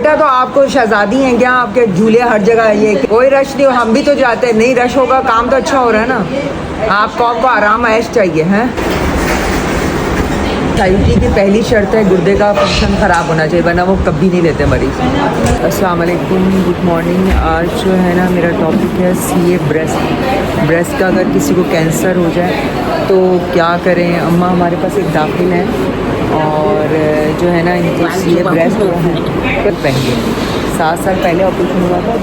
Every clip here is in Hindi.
बेटा तो आपको शहजादी हैं क्या? आपके झूले हर जगह ये कोई रश नहीं, हम भी तो जाते हैं, नहीं रश होगा काम तो अच्छा हो रहा है ना। आपको आराम ऐश चाहिए हैं। साइटी की पहली शर्त है गुर्दे का फंक्शन ख़राब होना चाहिए, वरना वो कभी नहीं लेते मरीज। अस्सलाम वालेकुम, गुड मॉर्निंग। आज जो है ना मेरा टॉपिक है सीए ब्रेस्ट का। अगर किसी को कैंसर हो जाए तो क्या करें। अम्मा हमारे पास एक दाखिल है और जो है ना इनको सीए ब्रेस्ट पहले 7 साल पहले ऑपरेशन हुआ था,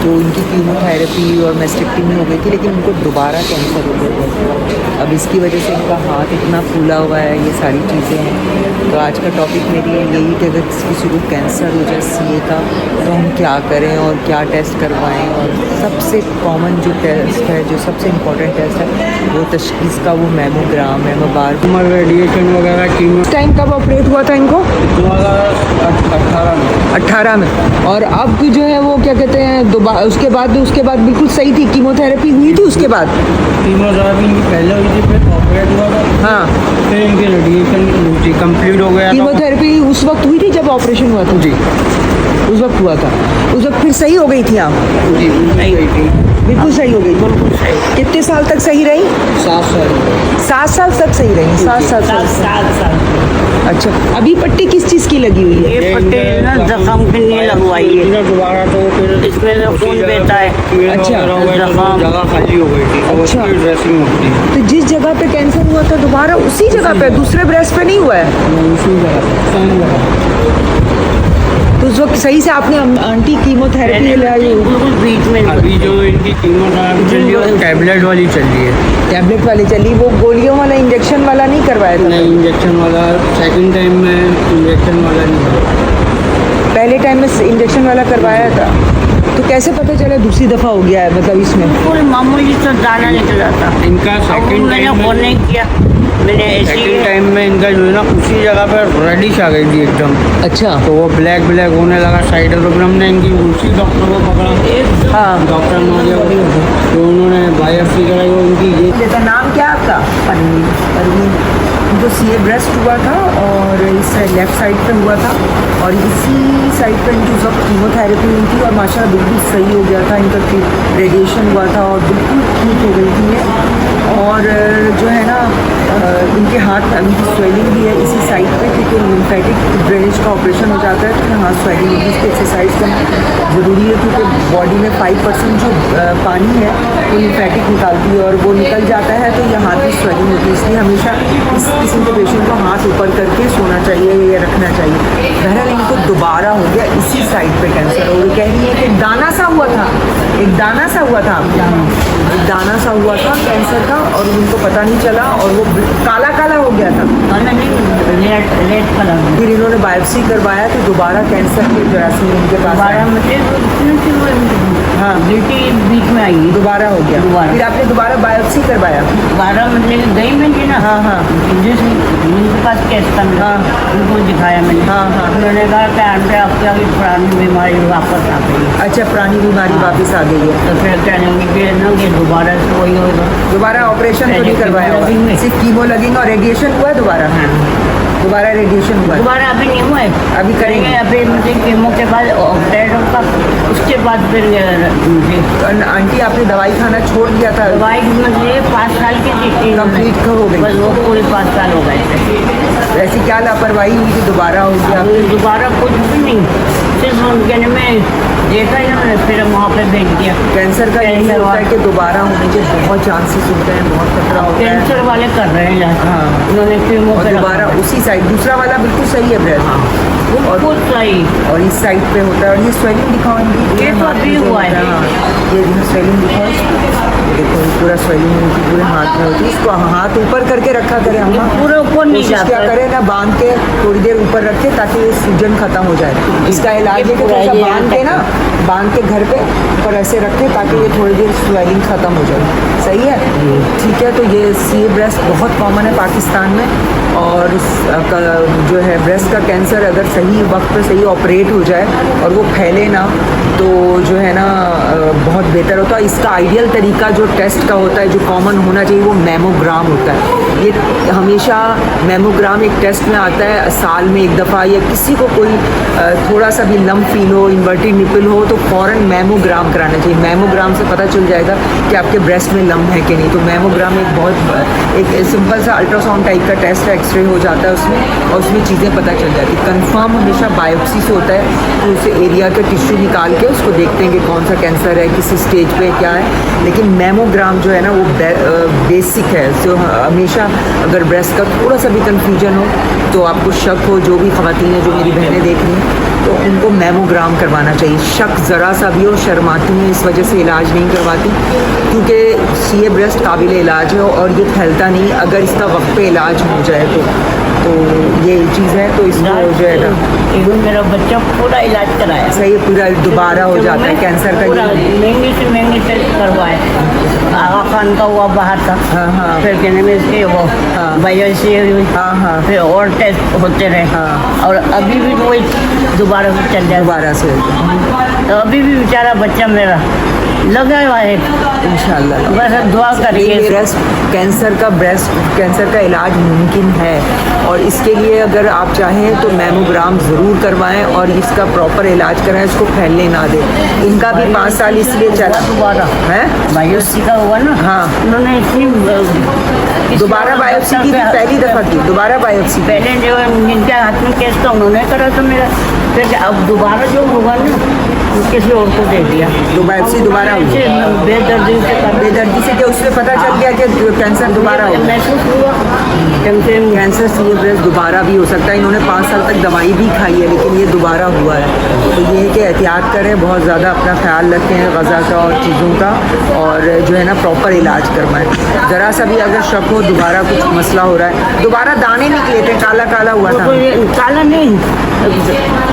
तो इनकी कीमोथेरेपी और मेस्टेक्टमी हो गई थी, लेकिन उनको दोबारा कैंसर हो गया। अब इसकी वजह से इनका हाथ इतना फूला हुआ है, ये सारी चीज़ें हैं। तो आज का टॉपिक मेरी यही कि अगर किसी को कैंसर हो जाए सीए का तो हम क्या करें और क्या टेस्ट करवाएं। और सबसे कॉमन जो टेस्ट है, जो सबसे इम्पोर्टेंट टेस्ट है, वो तशखीस का वो मेमोग्राम है। रेडिएशन वगैरह की टाइम कब ऑपरेट हुआ था इनको? 2018 में। और अब जो है वो क्या कहते हैं दोबारा उसके बाद बिल्कुल सही थी। कीमोथेरेपी हुई थी उसके बाद? कीमोथेरेपी पहले हुई थी, फिर ऑपरेट हुआ था। हाँ, फिर इनकी रेडिएशन कंप्लीट हो गया। कीमोथेरेपी उस वक्त हुई थी जब ऑपरेशन हुआ था? जी, उस वक्त हुआ था। उस वक्त फिर सही हो गई थी आप? जी सही गई थी, बिल्कुल सही हो गई। बिल्कुल सही। कितने साल तक सही रही? 7 साल। 7 साल तक सही रही? 7 साल। अच्छा, अभी पट्टी किस चीज़ की लगी हुई है? ये पट्टी ना जख्म के लिए लगवाई है। दोबारा तो फिर इसमें से खून बहता है। अच्छा, जगह खाली हो गई थी। अच्छा। ड्रेसिंग होती है तो जिस जगह पे कैंसर हुआ था दोबारा उसी जगह पे, दूसरे ब्रेस्ट पे नहीं हुआ है? उसी जगह। तो उस वक्त सही से आपने आंटी कीमोथेरेपी लाई? बिल्कुल बीच में अभी जो इनकी कीमोथेरेपी चल रही है वो टैबलेट वाली चल रही है। टैबलेट वाली चली, वो गोलियों वाला इंजेक्शन वाला नहीं करवाया था? नहीं, इंजेक्शन वाला सेकंड टाइम में इंजेक्शन वाला नहीं। पहले टाइम में इंजेक्शन वाला करवाया था। तो कैसे पता चला दूसरी दफ़ा हो गया है? मतलब इसमें बिल्कुल मामूली सा दाना निकला था। इनका सेकंड मैंने टाइम फोन नहीं किया, मैंने ऐसे सेकंड टाइम में इनका जो है ना उसी जगह पर रेडिश आ गई थी एकदम। अच्छा, तो वो ब्लैक होने लगा साइड। तो फिर हमने इनकी उसी डॉक्टर को पकड़ा। हाँ, डॉक्टर मारिया, तो उन्होंने बायोप्सी कराई। वो इनकी ये इसका नाम क्या आपका? परवीन। जो सीए ब्रेस्ट हुआ था और इस लेफ्ट साइड पे हुआ था और इसी साइड पे इनकी सब कीमोथेरेपी हुई थी और माशाल्लाह बिल्कुल सही हो गया था। इनका रेडिएशन हुआ था और बिल्कुल ठीक हो गई थी ये। और जो है ना इनके हाथ में अभी स्वेलिंग भी है इसी साइड पे, क्योंकि लिम्फेटिक ड्रेनेज का ऑपरेशन हो जाता है तो हाथ स्वेलिंग होगी। इसकी एक्सरसाइज करना ज़रूरी है, क्योंकि बॉडी में 5% जो पानी है वो लिम्फेटिक निकालती है और वो निकल जाता है तो ये हाथ में स्वेलिंग होती है। इसलिए हमेशा इस किस्म के पेशेंट को हाथ ऊपर करके सोना चाहिए या रखना चाहिए। बहरहाल इनको दोबारा हो गया इसी साइड पे कैंसर। और वो कह रही है कि एक दाना सा हुआ था एक दाना सा हुआ था कैंसर का, और उनको पता नहीं चला और वो काला काला हो गया था। रेड कलर में। फिर इन्होंने बायोप्सी करवाया तो दोबारा कैंसर के जरासीम इनके पास आए। हाँ, बीच में आई है। दोबारा हो गया। फिर आपने दोबारा बायोप्सी करवाया? दोबारा मतलब गई मैं थी ना। हाँ हाँ जिनके पास टेस्ट था हाँ। उनको दिखाया मैंने। हाँ हाँ। उन्होंने कहा कि आंटे आपकी अभी पुरानी बीमारी वापस आ गई। अच्छा, पुरानी बीमारी वापस आ गई है। तो फिर कहने लगे ना कि दोबारा से वही होगा। दोबारा ऑपरेशन तो नहीं करवाया होगा, सिर्फ कीमो लगेगा और रेडिएशन हुआ दोबारा? दोबारा रेडिएशन हुआ? दोबारा अभी नहीं हुआ है, अभी करेंगे। अभी मुझे कीमो के बाद ऑपरेट होगा, उसके बाद फिर मुझे आंटी आपने दवाई खाना छोड़ दिया था? दवाई मुझे 5 साल की थी, कंप्लीट हो गई? बस वो पूरे 5 साल हो गए थे। ऐसी क्या लापरवाही हुई कि दोबारा हो गया? दोबारा कुछ भी नहीं, सिर्फ कहने में देखा ही मैंने, फिर वहाँ पे भेज दिया। कैंसर का यही होता है कि दोबारा होने के बहुत चांसेस होते हैं, बहुत खतरा होता है। कैंसर वाले कर रहे हैं। हाँ, उन्होंने कीमो और दोबारा उसी साइड, दूसरा वाला बिल्कुल सही है ब्रेस्ट और बिल्कुल सही, और इस साइड पे होता है। और ये स्वेलिंग दिखाओ इनकी, ये तो अभी हुआ है। ये स्वेलिंग दिखाओ, देखो पूरा स्वेलिंग इनकी पूरे हाथ में होती है। इसको हाथ ऊपर करके रखा करें हम, पूरे ऊपर नहीं कोशिश जाता। क्या करें ना, बांध के थोड़ी देर ऊपर रखे ताकि ये सूजन खत्म हो जाए। इसका इलाज है कि थोड़ा सा बांध के ना, बांध के घर पे और ऐसे रखें ताकि ये थोड़ी देर स्वेलिंग खत्म हो जाए। सही है, ठीक है। तो ये सीए ब्रेस्ट बहुत कॉमन है पाकिस्तान में, और जो है ब्रेस्ट का कैंसर अगर सही वक्त पे सही ऑपरेट हो जाए और वो फैले ना तो जो है ना बहुत बेहतर होता है। इसका आइडियल तरीका जो टेस्ट का होता है, जो कॉमन होना चाहिए, वो मेमोग्राम होता है। ये हमेशा मेमोग्राम मैमोग्राम एक टेस्ट में आता है साल में एक दफ़ा, या किसी को कोई थोड़ा सा भी लम्ब फील हो, इन्वर्टेड निपल हो, तो फ़ौरन मैमोग्राम कराना चाहिए। मैमोग्राम से पता चल जाएगा कि आपके ब्रेस्ट में लम्ब है कि नहीं। तो मैमोग्राम एक सिंपल सा अल्ट्रासाउंड टाइप का टेस्ट है, एक्सरे हो जाता है उसमें, और उसमें चीज़ें पता चल जाती है। कंफर्म हमेशा बायोप्सी से होता है, तो उस एरिया का टिश्यू निकाल के उसको देखते हैं कि कौन सा कैंसर है, किसी स्टेज पे क्या है। लेकिन मैमोग्राम जो है ना वो बेसिक है। तो हमेशा अगर ब्रेस्ट का थोड़ा सा भी कन्फ्यूजन हो, तो आपको शक हो, जो भी ख़वातीन है जो मेरी बहनें देख रही हैं, तो उनको मैमोग्राम करवाना चाहिए। शक ज़रा सा भी हो, शर्माती हैं, इस वजह से इलाज नहीं करवाती, क्योंकि सीए ब्रेस्ट काबिल इलाज है और ये फैलता नहीं अगर इसका वक्त पे इलाज हो जाए तो ये चीज़ है। तो इसको जो है ना, इवन मेरा बच्चा पूरा इलाज कराया, सही पूरा दोबारा हो जाता है कैंसर का। महंगी से महंगी टेस्ट करवाए, आगा खान का हुआ बाहर था, हाँ। फिर कहने में से वो बायोप्सी हुई, हाँ। फिर और टेस्ट होते रहे, हाँ। और अभी भी वही दोबारा से चल जाए। दोबारा से तो अभी भी बेचारा बच्चा मेरा लगा हुआ है, इंशाल्लाह। बस दुआ करिए। ब्रेस्ट कैंसर का इलाज मुमकिन है, और इसके लिए अगर आप चाहें तो मैमोग्राम ज़रूर करवाएं और इसका प्रॉपर इलाज कराएं, इसको फैलने ना दें। इनका भी 5 साल इसलिए चला दोबारा है, बायोप्सी का हुआ ना, हाँ। उन्होंने इतनी दोबारा बायोप्सी की थी, पहली दफ़ा की दोबारा बायोप्सी। पहले जो जिनके हाथ में केस था उन्होंने करा था मेरा, फिर अब दोबारा जो होगा ना किसी और को दे दिया। तो बायोप्सी दोबारा हुई, बेदर्दी से बेदर्दी से, क्या उसमें पता चल गया कि कैंसर दोबारा हो? महसूस हुआ कैंसर सीए ब्रेस्ट दोबारा भी हो सकता है। इन्होंने 5 साल तक दवाई भी खाई है, लेकिन ये दोबारा हुआ है। तो ये है कि एहतियात करें, बहुत ज़्यादा अपना ख्याल रखें ग़ज़ा का और चीज़ों का, और जो है ना प्रॉपर इलाज करवाएं। ज़रा सा भी अगर शक हो दोबारा कुछ मसला हो रहा है, दोबारा दाने निकले थे, काला काला हुआ था। काला नहीं,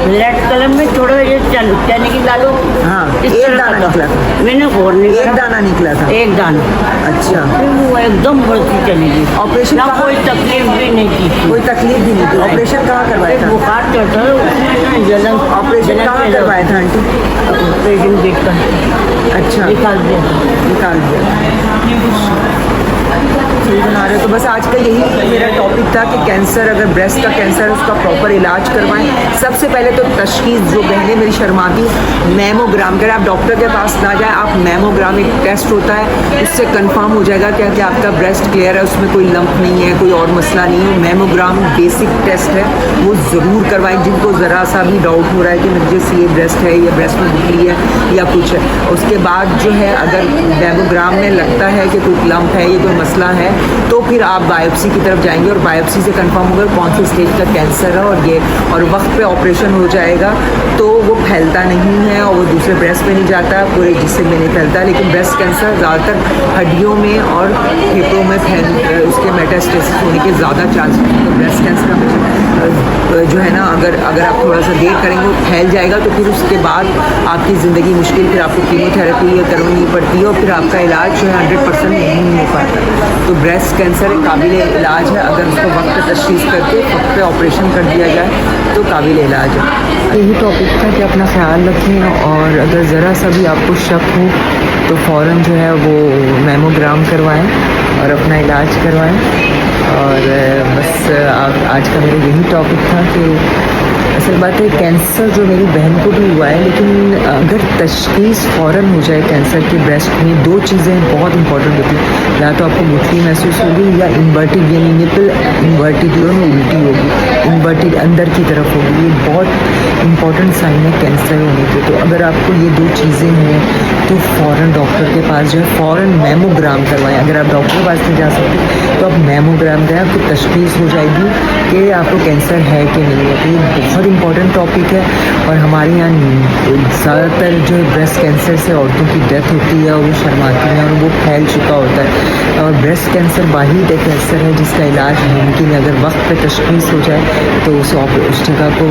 रेड कलर में थोड़ा ये चने की डालो, हाँ, इस एक तरह दाना का निकला था। मैंने गौर नहीं एक करा। दाना निकला था, एक दाना, अच्छा। फिर वो एकदम बढ़ती चली गई, ऑपरेशन ना कहाँ? कोई तकलीफ भी नहीं की थी। कोई तकलीफ भी नहीं थी। ऑपरेशन कहाँ करवाया था? बुखार चढ़ता है उसमें जलन, ऑपरेशन कहाँ करवाया था आंटी? ऑपरेशन देखकर अच्छा, निकाल दिया। निकाल दिया। सही बना रहे हो। तो बस आज का यही मेरा टॉपिक था कि कैंसर, अगर ब्रेस्ट का कैंसर है उसका प्रॉपर इलाज करवाएं। सबसे पहले तो तशखीस, जो बहनें मेरी शर्माती, मैमोग्राम करें। आप डॉक्टर के पास ना जाएं, आप मैमोग्राम एक टेस्ट होता है, उससे कंफर्म हो जाएगा क्या कि आपका ब्रेस्ट क्लियर है, उसमें कोई लंप नहीं है, कोई और मसला नहीं है। मैमोग्राम बेसिक टेस्ट है, वो ज़रूर करवाएं। जिनको ज़रा सा भी डाउट हो रहा है कि मुझे सीए ब्रेस्ट है या ब्रेस्ट में बुखली है या कुछ है, उसके बाद जो है अगर मैमोग्राम में लगता है कि कोई लंप है या कोई मसला है, तो फिर आप बायोप्सी की तरफ जाएंगे, और बायोप्सी से कंफर्म होगा कौन से स्टेज का कैंसर है, और वक्त पे ऑपरेशन हो जाएगा, तो वो फैलता नहीं है और वो दूसरे ब्रेस्ट में नहीं जाता, पूरे जिस्म में नहीं फैलता। लेकिन ब्रेस्ट कैंसर ज़्यादातर हड्डियों में और फेफड़ों में उसके मेटास्टेसिस होने के ज़्यादा चांस हैं। तो ब्रेस्ट कैंसर का जो है ना, अगर आप थोड़ा सा देर करेंगे वो फैल जाएगा, तो फिर उसके बाद आपकी ज़िंदगी मुश्किल, फिर आपको कीमोथेरेपी करनी पड़ती है, और फिर आपका इलाज जो है 100% नहीं हो पाता। तो ब्रेस्ट कैंसर एक काबिल इलाज है, अगर उसको वक्त पे तशख़ीस करके वक्त पे ऑपरेशन कर दिया जाए तो काबिल इलाज है। यही टॉपिक था कि अपना ख्याल रखें, और अगर ज़रा सा भी आपको शक हो तो फ़ौरन जो है वो मैमोग्राम करवाएं और अपना इलाज करवाएं। और बस आज का मेरा यही टॉपिक था कि असल बात है कैंसर जो मेरी बहन को भी हुआ है, लेकिन अगर तशख़ीस फ़ौरन हो जाए कैंसर के ब्रेस्ट में, 2 चीज़ें बहुत इंपॉर्टेंट होती हैं। या तो आपको गुठली महसूस होगी, या इन्वर्टेड यानी निपल इन्वर्टेड में उल्टी होगी, इन्वर्टेड अंदर की तरफ होगी। ये बहुत इंपॉर्टेंट साइन है कैंसर होने के। तो अगर आपको ये 2 चीज़ें हैं तो फ़ौरन डॉक्टर के पास जो है फ़ौरन मैमोग्राम करवाएं। अगर आप डॉक्टर के पास नहीं जा सकते तो आप मैमोग्राम कराएं, आपको तशख़ीस हो जाएगी कि आपको कैंसर है कि नहीं है। तो ये बहुत इम्पॉर्टेंट टॉपिक है, और हमारे यहाँ ज़्यादातर जो ब्रेस्ट कैंसर से औरतों की डेथ होती है और वो शर्माती हैं और वो फैल चुका होता है। और ब्रेस्ट कैंसर वाहिद एक कैंसर है जिसका इलाज मुमकिन है, अगर वक्त पे तशख़ीस हो जाए तो उस जगह को,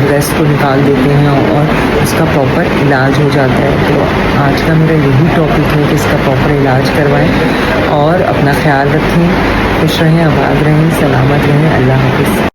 ब्रेस्ट को निकाल देते हैं और उसका प्रॉपर इलाज हो जाता है। तो आज का मेरा यही टॉपिक है कि इसका प्रॉपर इलाज करवाएं और अपना ख्याल रखें। खुश रहें, आबाद रहें, सलामत रहें। अल्लाह हाफ़िज़।